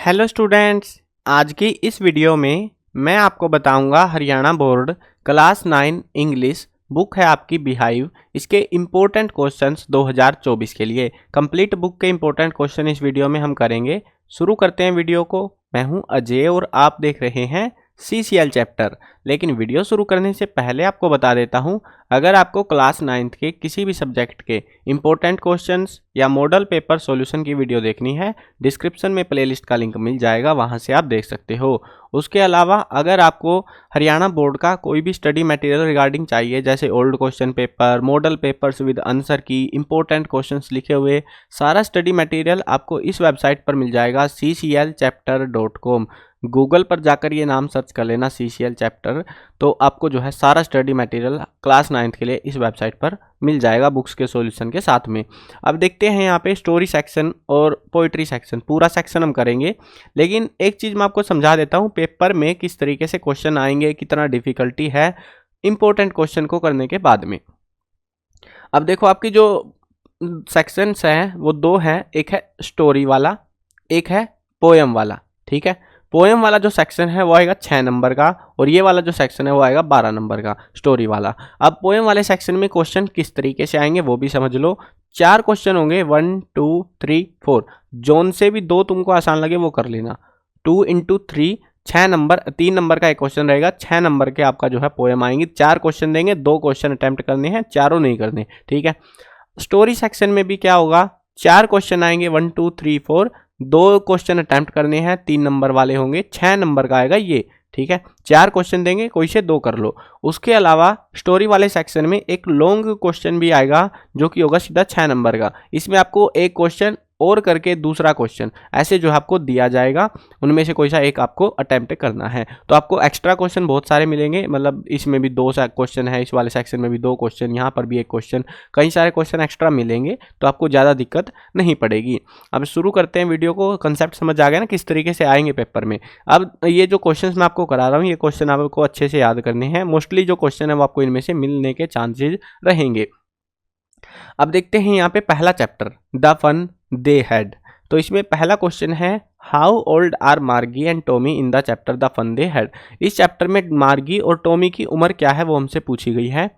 Hello students, आज की इस वीडियो में मैं आपको बताऊंगा Haryana board class 9 English book है आपकी बिहाइव, इसके इम्पोर्टेंट क्वेश्चंस 2024 के लिए। कंप्लीट बुक के इम्पोर्टेंट क्वेश्चन इस वीडियो में हम करेंगे। शुरू करते हैं वीडियो को। मैं हूं अजय और आप देख रहे हैं CCL चैप्टर। लेकिन वीडियो शुरू करने से पहले आपको बता देता हूं, अगर आपको क्लास 9th के किसी भी सब्जेक्ट के इम्पोर्टेंट क्वेश्चंस या मॉडल पेपर सॉल्यूशन की वीडियो देखनी है, डिस्क्रिप्शन में प्लेलिस्ट का लिंक मिल जाएगा, वहां से आप देख सकते हो। उसके अलावा अगर आपको हरियाणा बोर्ड का कोई भी स्टडी मटेरियल रिगार्डिंग चाहिए, जैसे old question paper, model papers with answer की, इंपॉर्टेंट क्वेश्चंस लिखे हुए, सारा स्टडी मटेरियल आपको इस वेबसाइट पर मिल जाएगा cclchapter.com। गूगल पर जाकर ये नाम सर्च कर लेना CCL चैप्टर, तो आपको जो है सारा स्टडी मटेरियल क्लास 9th के लिए इस वेबसाइट पर मिल जाएगा बुक्स के सॉल्यूशन के साथ में। अब देखते हैं यहाँ पे स्टोरी सेक्शन और पोइट्री सेक्शन, पूरा सेक्शन हम करेंगे। लेकिन एक चीज़ मैं आपको समझा देता हूँ, पेपर में किस तरीके से क्वेश्चन आएंगे, कितना डिफिकल्टी है इंपॉर्टेंट क्वेश्चन को करने के बाद में। अब देखो, आपकी जो सेक्शंस हैं वो दो हैं, एक है स्टोरी वाला, एक है पोएम वाला। ठीक है, पोएम वाला जो सेक्शन है वो आएगा 6 नंबर का, और ये वाला जो सेक्शन है वो आएगा 12 नंबर का, स्टोरी वाला। अब पोएम वाले सेक्शन में क्वेश्चन किस तरीके से आएंगे वो भी समझ लो। 4 क्वेश्चन होंगे, 1 2 3 4। जोन से भी 2 तुमको आसान लगे वो कर लेना। 2 × 3 6 नंबर, 3 नंबर का एक क्वेश्चन रहेगा, 6 नंबर के आपका जो है पोएम आएंगे। 4 क्वेश्चन देंगे, 2 क्वेश्चन अटेम्प्ट करने हैं, चारों नहीं करने। ठीक है, स्टोरी सेक्शन में भी क्या होगा, 4 क्वेश्चन आएंगे, 1 2 3 4, 2 क्वेश्चन अटेम्प्ट करने हैं, 3 नंबर वाले होंगे, 6 नंबर का आएगा ये। ठीक है, 4 क्वेश्चन देंगे, कोई से 2 कर लो। उसके अलावा स्टोरी वाले सेक्शन में एक लॉन्ग क्वेश्चन भी आएगा जो कि होगा सीधा 6 नंबर का। इसमें आपको एक क्वेश्चन और करके दूसरा क्वेश्चन ऐसे जो है आपको दिया जाएगा, उनमें से कोई सा एक आपको अटेम्प्ट करना है। तो आपको एक्स्ट्रा क्वेश्चन बहुत सारे मिलेंगे, मतलब इसमें भी 2 क्वेश्चन है, इस वाले सेक्शन में भी 2 क्वेश्चन, यहाँ पर भी एक क्वेश्चन, कई सारे क्वेश्चन एक्स्ट्रा मिलेंगे, तो आपको ज़्यादा दिक्कत नहीं पड़ेगी। अब शुरू करते हैं वीडियो को। कंसेप्ट समझ आ गया ना किस तरीके से आएंगे पेपर में। अब ये जो क्वेश्चन मैं आपको करा रहा हूँ, ये क्वेश्चन आपको अच्छे से याद करने हैं। मोस्टली जो क्वेश्चन है वो आपको इनमें से मिलने के चांसेज रहेंगे। अब देखते हैं यहाँ पे पहला chapter, the fun they had. तो इसमें पहला क्वेश्चन है, how old are Margie and Tommy in the chapter the fun they had. इस चैप्टर में मार्गी और टॉमी की उम्र क्या है वो हमसे पूछी गई है।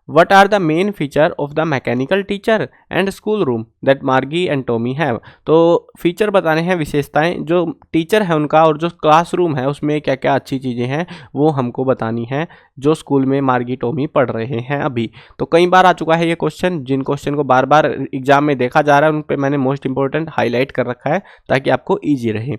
What are the main feature of the mechanical teacher and school room that Margie and Tommy have। तो फीचर बताने हैं, विशेषताएं जो टीचर है उनका और जो क्लासरूम है उसमें क्या क्या अच्छी चीज़ें हैं वो हमको बतानी है, जो स्कूल में मार्गी टॉमी पढ़ रहे हैं अभी। तो कई बार आ चुका है ये क्वेश्चन, जिन क्वेश्चन को बार बार एग्जाम में देखा जा रहा है उन पर मैंने मोस्ट इंपॉर्टेंट हाईलाइट कर रखा है ताकि आपको ईजी रहे।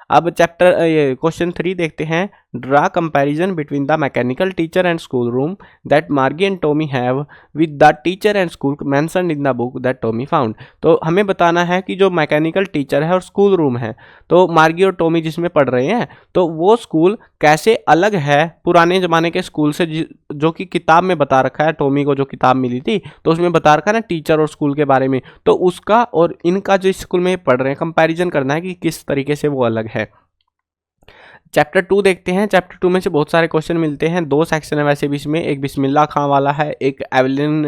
अब चैप्टर ये क्वेश्चन 3 देखते हैं, draw comparison between the mechanical teacher and school room that Margie and Tommy have with the teacher and school mentioned in the book that Tommy found. तो हमें बताना है कि जो मैकेनिकल टीचर है और स्कूल रूम है, तो मार्गी और टॉमी जिसमें पढ़ रहे हैं, तो वो स्कूल कैसे अलग है पुराने ज़माने के स्कूल से, जो कि किताब में बता रखा है। टॉमी को जो किताब मिली थी तो उसमें बता रखा है ना टीचर और स्कूल के बारे में, तो उसका और इनका जो स्कूल में पढ़ रहे हैं कंपैरिजन करना है कि किस तरीके से वो अलग है। चैप्टर 2 देखते हैं। चैप्टर 2 में से बहुत सारे क्वेश्चन मिलते हैं, 2 सेक्शन है वैसे भी इसमें, एक बिस्मिल्लाह खां वाला है, एक एवलिन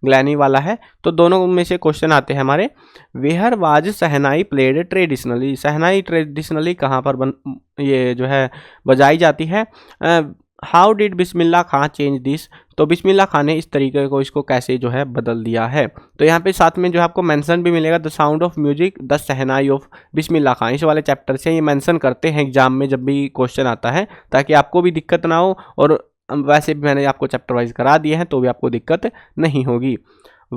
ग्लैनी वाला है। तो दोनों में से क्वेश्चन आते हैं हमारे। Where was shehnai played traditionally. Shehnai traditionally कहाँ पर ये जो है बजाई जाती है। How did Bismillah Khan change this. तो बिस्मिल्लाह खां ने इस तरीके को इसको कैसे जो है बदल दिया है। तो यहाँ पे साथ में जो है आपको मेंशन भी मिलेगा, the sound of music the shehnai of Bismillah Khan. इस वाले चैप्टर से ये मेंशन करते हैं एग्जाम में जब भी क्वेश्चन आता है, ताकि आपको भी दिक्कत ना हो, और वैसे भी मैंने आपको चैप्टर वाइज करा दिए हैं तो भी आपको दिक्कत नहीं होगी।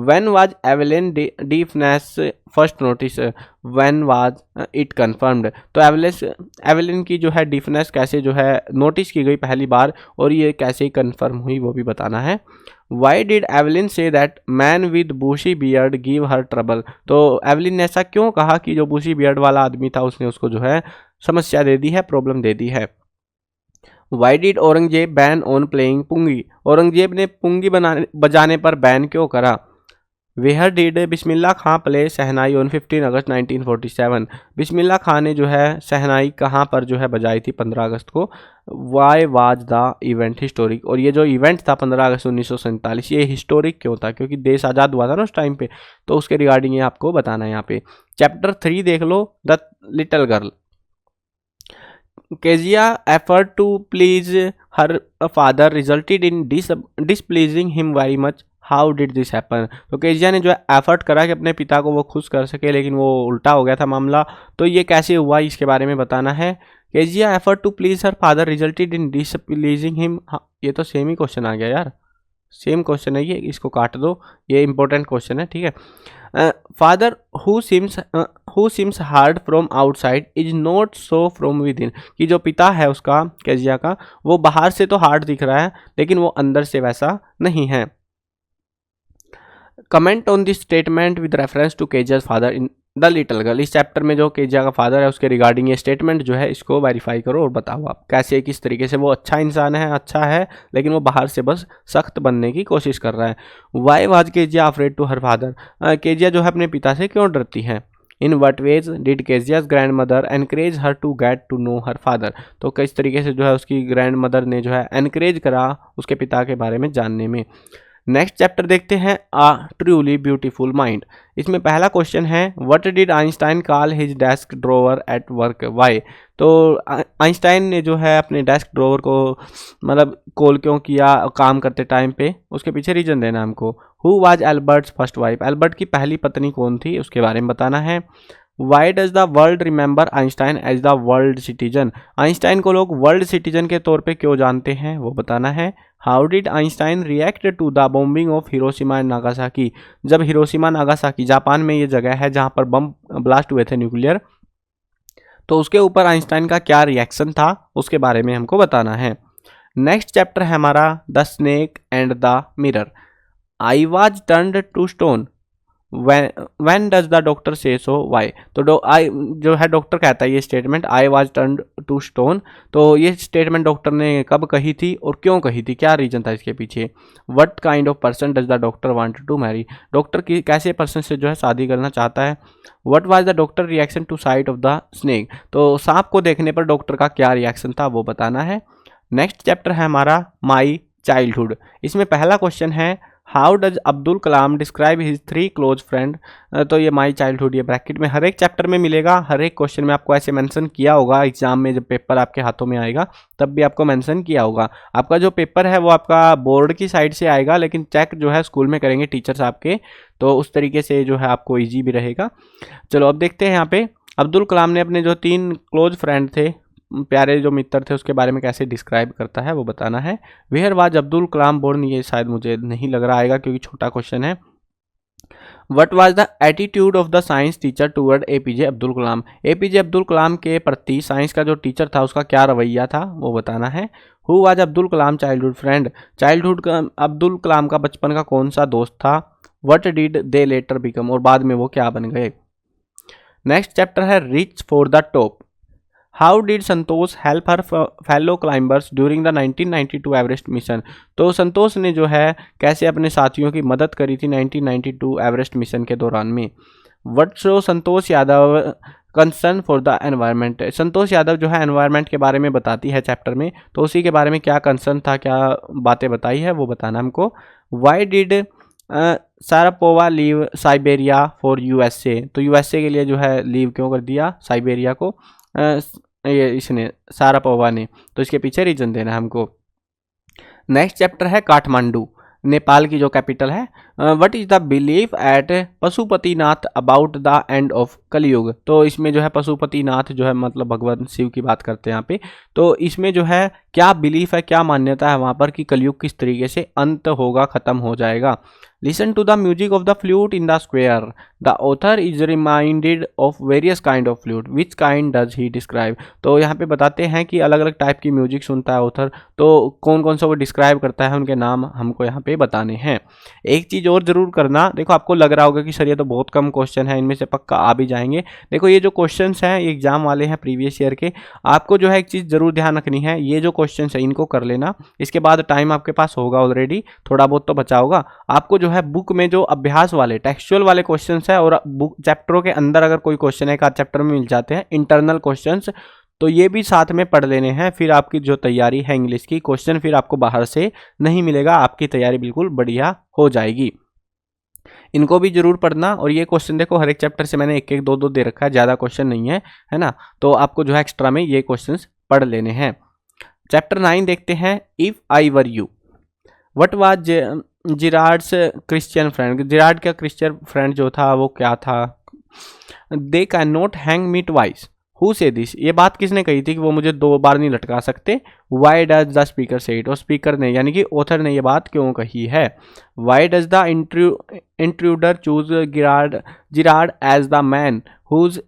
When was Evelyn deafness first notice? When was it confirmed? तो एवेलिन की जो है डीफनेस कैसे जो है नोटिस की गई पहली बार, और ये कैसे कंफर्म हुई वो भी बताना है। Why did Evelyn say that man with bushy beard give her trouble? तो एवेलिन ने ऐसा क्यों कहा कि जो बुशी बियर्ड वाला आदमी था उसने उसको जो है समस्या दे दी है, प्रॉब्लम दे दी है। Why did Aurangzeb ban on playing pungi. Aurangzeb ने पुंगी बजाने पर बैन क्यों करा। Where did Bismillah Khan play shehnai on 15 August 1947। Bismillah Khan ने जो है शहनाई कहाँ पर जो है बजाई थी 15 अगस्त को। Why was the event historic. और ये जो इवेंट था 15 अगस्त 1947, ये हिस्टोरिक क्यों था, क्योंकि देश आज़ाद हुआ था ना उस टाइम पे, तो उसके रिगार्डिंग ये आपको बताना है यहाँ पे। चैप्टर 3 देख लो, the little girl. Kezia effort to please her father resulted in displeasing him very much, how did this happen. तो केजिया ने जो है एफर्ट करा कि अपने पिता को वो खुश कर सके, लेकिन वो उल्टा हो गया था मामला। तो ये कैसे हुआ इसके बारे में बताना है। Kezia effort to please her father resulted in displeasing him, ये तो सेम ही क्वेश्चन आ गया यार, सेम क्वेश्चन है ये, इसको काट दो, ये इंपॉर्टेंट क्वेश्चन है, ठीक है। Father who seems hard from outside is not so from within, कि जो पिता है उसका केजिया का, वो बाहर से तो हार्ड दिख रहा है लेकिन वो अंदर से वैसा नहीं है। Comment on this statement with reference to Kezia's father in the little girl. इस चैप्टर में जो केजिया का फादर है उसके रिगार्डिंग ये स्टेटमेंट जो है इसको वेरीफाई करो और बताओ आप कैसे, किस तरीके से वो अच्छा इंसान है, अच्छा है, लेकिन वो बाहर से बस सख्त बनने की कोशिश कर रहा है। Why was Kezia afraid to her father, Kezia जो है अपने पिता से क्यों डरती है। In what ways did Kezia's grandmother encourage her to get to know her father, तो किस तरीके से जो है उसकी ग्रैंड मदर ने जो है एनकरेज करा उसके पिता के बारे में जानने में। नेक्स्ट चैप्टर देखते हैं, आ ट्रूली ब्यूटीफुल माइंड। इसमें पहला क्वेश्चन है, what did Einstein call his desk drawer at work, why. तो आइंस्टाइन ने जो है अपने डेस्क ड्रॉवर को मतलब कॉल क्यों किया काम करते टाइम पे, उसके पीछे रीजन देना हमको। Who was Albert's first wife, Albert की पहली पत्नी कौन थी उसके बारे में बताना है। Why does the world remember Einstein as the world citizen, Einstein को लोग वर्ल्ड सिटीजन के तौर पे क्यों जानते हैं वो बताना है। How did Einstein react to the bombing of Hiroshima and Nagasaki, जब हिरोशिमा नागासाकी जापान में ये जगह है जहां पर बम ब्लास्ट हुए थे न्यूक्लियर, तो उसके ऊपर आइंस्टाइन का क्या रिएक्शन था उसके बारे में हमको बताना है। नेक्स्ट चैप्टर है हमारा the snake and the mirror. I was turned to stone when does the doctor say so, why। तो आई जो है डॉक्टर कहता है ये statement, I was turned to stone, तो ये स्टेटमेंट डॉक्टर ने कब कही थी और क्यों कही थी, क्या रीजन था इसके पीछे। What kind of person does the doctor want to marry, doctor की कैसे पर्सन से जो है शादी करना चाहता है। What was the doctor reaction to sight of the snake, तो सांप को देखने पर डॉक्टर का क्या रिएक्शन था वो बताना है। नेक्स्ट चैप्टर है हमारा माई चाइल्डहुड। इसमें पहला क्वेश्चन है, how does Abdul Kalam describe his 3 close friend. तो ये माई चाइल्डहुड ये ब्रैकेट में हर एक चैप्टर में मिलेगा, हर एक क्वेश्चन में आपको ऐसे मेंशन किया होगा, एग्जाम में जब पेपर आपके हाथों में आएगा तब भी आपको मेंशन किया होगा। आपका जो पेपर है वो आपका बोर्ड की साइड से आएगा, लेकिन चेक जो है स्कूल में करेंगे टीचर्स आपके, तो उस तरीके से जो है आपको ईजी भी रहेगा। चलो अब देखते हैं यहाँ पे अब्दुल कलाम ने अपने जो 3 क्लोज फ्रेंड थे, प्यारे जो मित्र थे, उसके बारे में कैसे डिस्क्राइब करता है वो बताना है। Where was Abdul Kalam born, ये शायद मुझे नहीं लग रहा आएगा क्योंकि छोटा क्वेश्चन है। What was the attitude of the science teacher toward APJ Abdul Kalam, APJ Abdul Kalam के प्रति साइंस का जो टीचर था उसका क्या रवैया था वो बताना है। Who was Abdul Kalam childhood friend, childhood का अब्दुल कलाम का बचपन का कौन सा दोस्त था। What did they letter become, और बाद में वो क्या बन गए। नेक्स्ट चैप्टर है reach for the top. How did Santosh help her fellow climbers during the 1992 Everest mission, तो संतोष ने जो है कैसे अपने साथियों की मदद करी थी 1992 एवरेस्ट मिशन के दौरान में। What show Santosh Yadav concern for the environment, Santosh Yadav जो है एनवायरनमेंट के बारे में बताती है चैप्टर में, तो उसी के बारे में क्या कंसर्न था, क्या बातें बताई है वो बताना हमको। Why did Sharapova leave Siberia for USA, तो यूएसए के लिए जो है लीव क्यों कर दिया साइबेरिया को ये इसने शारापोवा ने, तो इसके पीछे रीजन देना है हमको। नेक्स्ट चैप्टर है काठमांडू, नेपाल की जो कैपिटल है। What is the belief at Pashupatinath about the end of Kalyug, तो इसमें जो है पशुपतिनाथ जो है मतलब भगवान शिव की बात करते हैं यहाँ पे, तो इसमें जो है क्या बिलीफ है, क्या मान्यता है वहाँ पर कि कलयुग किस तरीके से अंत होगा, खत्म हो जाएगा। Listen to the music of the flute in the square, the author is reminded of various kind of flute, which kind does he describe, तो यहाँ पे बताते हैं कि अलग अलग टाइप की म्यूजिक सुनता है ऑथर, तो कौन कौन सा वो डिस्क्राइब करता है, उनके नाम हमको यहाँ पे बताने हैं। एक चीज़ और जरूर करना, देखो आपको लग रहा होगा कि सर ये तो बहुत कम क्वेश्चन है, इनमें से पक्का आ भी जाएंगे। देखो ये जो क्वेश्चन हैं ये एग्जाम वाले हैं प्रीवियस ईयर के, आपको जो है एक चीज़ जरूर ध्यान रखनी है, ये जो क्वेश्चन है इनको कर लेना, इसके बाद टाइम आपके पास होगा ऑलरेडी, थोड़ा बहुत तो बचा होगा। आपको जो है बुक में जो अभ्यास वाले टेक्सचुअल वाले क्वेश्चंस है और बुक चैप्टरों के अंदर अगर कोई क्वेश्चन एक आध चैप्टर में मिल जाते हैं इंटरनल क्वेश्चंस, तो ये भी साथ में पढ़ लेने हैं, फिर आपकी जो तैयारी है इंग्लिश की क्वेश्चन फिर आपको बाहर से नहीं मिलेगा, आपकी तैयारी बिल्कुल बढ़िया हो जाएगी। इनको भी जरूर पढ़ना, और ये क्वेश्चन देखो हर एक चैप्टर से मैंने एक एक दो दे रखा है, ज़्यादा क्वेश्चन नहीं है, है ना, तो आपको जो है एक्स्ट्रा में ये क्वेश्चन पढ़ लेने हैं। चैप्टर 9 देखते हैं, if I were you. What was Gerrard's Christian friend, Gerrard का क्रिश्चियन फ्रेंड जो था वो क्या था। They can not hang me twice, who says this, ये बात किसने कही थी कि वो मुझे 2 बार नहीं लटका सकते। वाई डज द स्पीकर से इट, और स्पीकर ने यानी कि ऑथर ने ये बात क्यों कही है। Why does the intruder choose Girard as the man whose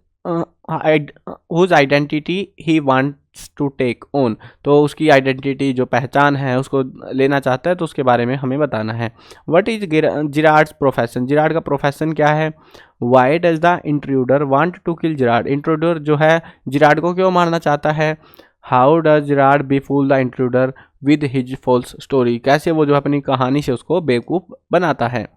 identity he wants to take on, तो उसकी आइडेंटिटी जो पहचान है उसको लेना चाहता है, तो उसके बारे में हमें बताना है। What is Gerrard's profession, Gerrard का प्रोफेशन क्या है। Why does the intruder want to kill Gerrard, intruder जो है जिरार्ड को क्यों मारना चाहता है। How does Gerrard befool the intruder with his false story, कैसे वो जो अपनी कहानी से उसको बेवकूफ़ बनाता है।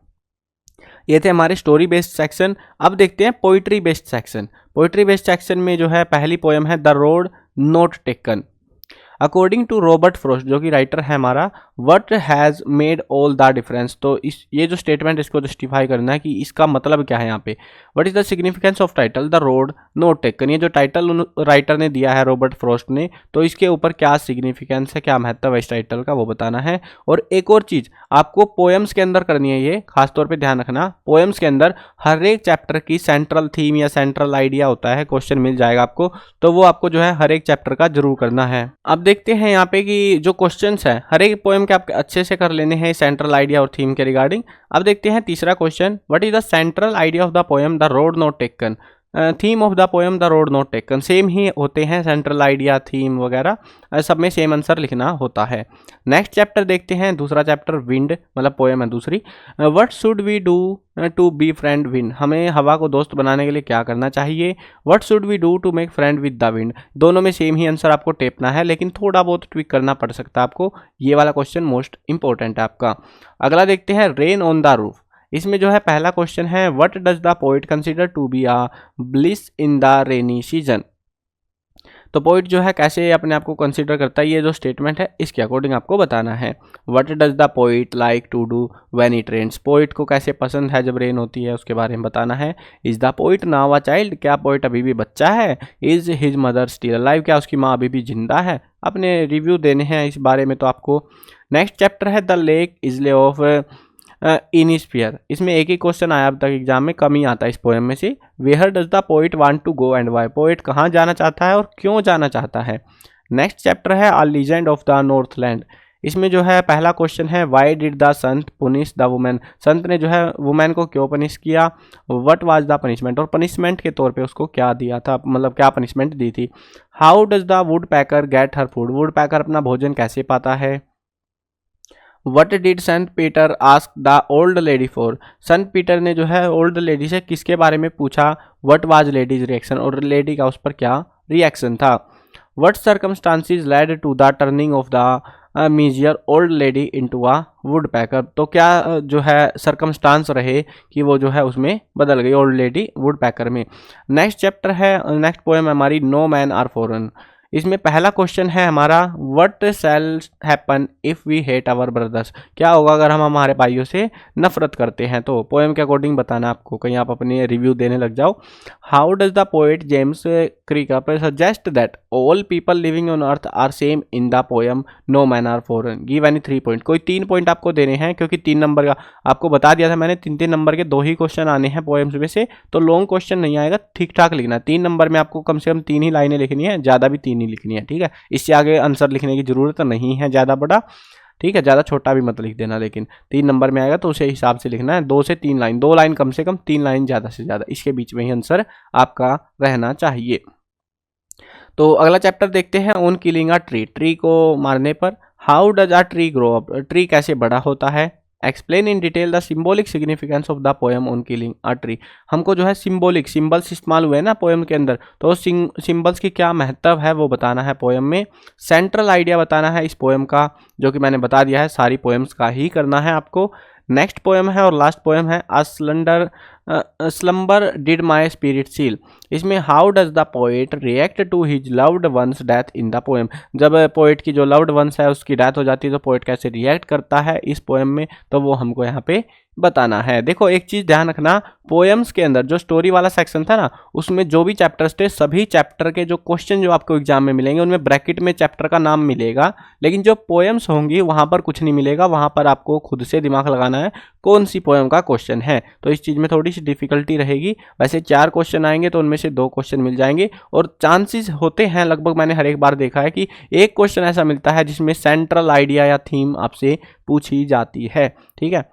ये थे हमारे स्टोरी बेस्ड सेक्शन। अब देखते हैं poetry based section. Poetry based section में जो है पहली पोएम है the road not taken. According to Robert Frost जो कि राइटर है हमारा, what has made all the difference, तो इस ये जो स्टेटमेंट इसको जस्टिफाई करना है कि इसका मतलब क्या है यहाँ पे। What is the significance of title the road not taken, ये जो टाइटल राइटर ने दिया है रॉबर्ट फ्रॉस्ट ने, तो इसके ऊपर क्या सिग्निफिकेंस है, क्या महत्व है इस टाइटल का, वो बताना है। और एक और चीज़ आपको पोएम्स के अंदर करनी है, ये खासतौर पर ध्यान रखना, पोएम्स के अंदर हर एक चैप्टर की सेंट्रल थीम या सेंट्रल आइडिया होता है, क्वेश्चन मिल जाएगा आपको, तो वो आपको जो है हर एक चैप्टर का जरूर करना है। अब देखते हैं यहाँ पे कि जो क्वेश्चंस है हर एक पोएम के आपके अच्छे से कर लेने हैं सेंट्रल आइडिया और थीम के रिगार्डिंग। अब देखते हैं तीसरा question, what is the central idea of the poem the road not taken, theme of the poem the road not taken, same ही होते हैं सेंट्रल आइडिया थीम वगैरह सब में सेम आंसर लिखना होता है। नेक्स्ट चैप्टर देखते हैं, दूसरा चैप्टर विंड, मतलब पोएम है दूसरी। What should we do to befriend wind, हमें हवा को दोस्त बनाने के लिए क्या करना चाहिए। What should we do to make friend with the wind, दोनों में सेम ही आंसर आपको टेपना है, लेकिन थोड़ा बहुत ट्विक करना पड़ सकता है आपको। ये वाला क्वेश्चन मोस्ट इंपॉर्टेंट है आपका। अगला देखते हैं रेन ऑन द रूफ। इसमें जो है पहला क्वेश्चन है, what does the poet consider to be a bliss in the rainy season, तो पोइट जो है कैसे अपने आप को कंसिडर करता है, ये जो स्टेटमेंट है इसके अकॉर्डिंग आपको बताना है। What does the poet like to do when it rains, poet को कैसे पसंद है जब रेन होती है उसके बारे में बताना है। Is the poet now a child, क्या पोइट अभी भी बच्चा है। Is his mother still alive, क्या उसकी माँ अभी भी जिंदा है। अपने रिव्यू देने हैं इस बारे में तो आपको। नेक्स्ट चैप्टर है द लेक इजले ऑफ इनिस्फियर, इसमें एक ही क्वेश्चन आया अब तक एग्जाम में, कम ही आता है इस पोएम में से। Where does the poet want to go and why, poet कहाँ जाना चाहता है और क्यों जाना चाहता है। नेक्स्ट चैप्टर है अ लीजेंड ऑफ द नॉर्थलैंड, इसमें जो है पहला क्वेश्चन है, why did the Sant punish the women, संत ने जो है वुमेन को क्यों पनिश किया। व्हाट वाज द पनिशमेंट, और पनिशमेंट के तौर पे उसको क्या दिया था, मतलब क्या पनिशमेंट दी थी। How does the woodpecker get her food, woodpecker अपना भोजन कैसे पाता है। What did Saint Peter ask the old lady for, Saint Peter ने जो है ओल्ड लेडी से किसके बारे में पूछा। वट वाज लेडीज रिएक्शन, और लेडी का उस पर क्या रिएक्शन था। What circumstances led to the turning of the miser old lady into a woodpecker, तो क्या जो है सर्कमस्टांस रहे कि वो जो है उसमें बदल गई ओल्ड लेडी वुड पैकर में। नेक्स्ट चैप्टर है, नेक्स्ट पोएम है हमारी नो मैन आर फॉरन, इसमें पहला क्वेश्चन है हमारा, what shall happen if we hate our brothers, क्या होगा अगर हम हमारे भाइयों से नफरत करते हैं। तो पोएम के अकॉर्डिंग बताना आपको, कहीं आप अपने रिव्यू देने लग जाओ। How does the poet James Kirkup suggest that all people living on earth are same in the poem no man are foreign, give any 3 point, कोई 3 पॉइंट आपको देने हैं, क्योंकि 3 नंबर का आपको बता दिया था मैंने, 3 नंबर के 2 ही क्वेश्चन आने हैं पोएम्स में से, तो लॉन्ग क्वेश्चन नहीं आएगा, ठीक ठाक लिखना। 3 नंबर में आपको कम से कम 3 ही लाइनें लिखनी है, ज़्यादा भी 3 ही लिखनी है, ठीक है। इससे आगे आंसर लिखने की जरूरत नहीं है ज़्यादा बड़ा, ठीक है, ज़्यादा छोटा भी मत लिख देना, लेकिन 3 नंबर में आएगा तो उसे हिसाब से लिखना है। 2 से 3 लाइन, 2 लाइन कम से कम, 3 लाइन ज़्यादा से ज़्यादा, इसके बीच में ही आंसर आपका रहना चाहिए। तो अगला चैप्टर देखते हैं, on killing a tree, tree को मारने पर। How does a tree grow up, tree कैसे बड़ा होता है। Explain in detail the symbolic significance of the poem on killing a tree, हमको जो है सिंबॉलिक सिंबल्स इस्तेमाल हुए ना पोएम के अंदर, तो सिंबल्स की क्या महत्व है वो बताना है पोएम में। सेंट्रल आइडिया बताना है इस पोएम का, जो कि मैंने बता दिया है, सारी पोएम्स का ही करना है आपको। नेक्स्ट पोएम है और लास्ट पोएम है, a slender slumber did my spirit seal. इसमें how does the poet react to his loved one's death in the poem. जब पोएट की जो लव्ड वंस है उसकी डेथ हो जाती है तो पोएट कैसे रिएक्ट करता है इस पोएम में, तो वो हमको यहाँ पे बताना है। देखो एक चीज ध्यान रखना, पोएम्स के अंदर जो स्टोरी वाला सेक्शन था ना, उसमें जो भी चैप्टर्स थे सभी चैप्टर के जो क्वेश्चन जो आपको एग्जाम में मिलेंगे उनमें ब्रैकेट में चैप्टर का नाम मिलेगा, लेकिन जो पोएम्स होंगी वहां पर कुछ नहीं मिलेगा, वहां पर आपको खुद से दिमाग लगाना है कौन सी पोएम का क्वेश्चन है। तो इस चीज में थोड़ी सी डिफिकल्टी रहेगी। वैसे 4 क्वेश्चन आएंगे तो उनमें से 2 क्वेश्चन मिल जाएंगे, और चांसेस होते हैं लगभग, मैंने हर एक बार देखा है कि एक क्वेश्चन ऐसा मिलता है जिसमें सेंट्रल आइडिया या थीम आपसे पूछी जाती है। ठीक है,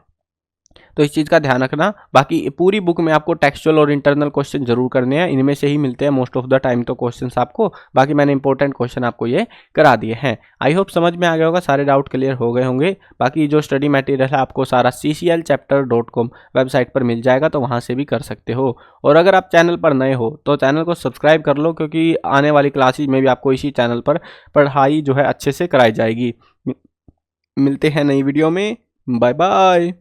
तो इस चीज़ का ध्यान रखना। बाकी पूरी बुक में आपको टेक्सचुअल और इंटरनल क्वेश्चन जरूर करने हैं, इनमें से ही मिलते हैं मोस्ट ऑफ द टाइम तो क्वेश्चंस आपको। बाकी मैंने इंपॉर्टेंट क्वेश्चन आपको ये करा दिए हैं। आई होप समझ में आ गया होगा, सारे डाउट क्लियर हो गए होंगे। बाकी जो स्टडी मटेरियल है आपको सारा cclchapter.com वेबसाइट पर मिल जाएगा, तो वहाँ से भी कर सकते हो। और अगर आप चैनल पर नए हो तो चैनल को सब्सक्राइब कर लो, क्योंकि आने वाली क्लासेज में भी आपको इसी चैनल पर पढ़ाई जो है अच्छे से कराई जाएगी। मिलते हैं नई वीडियो में, बाय बाय।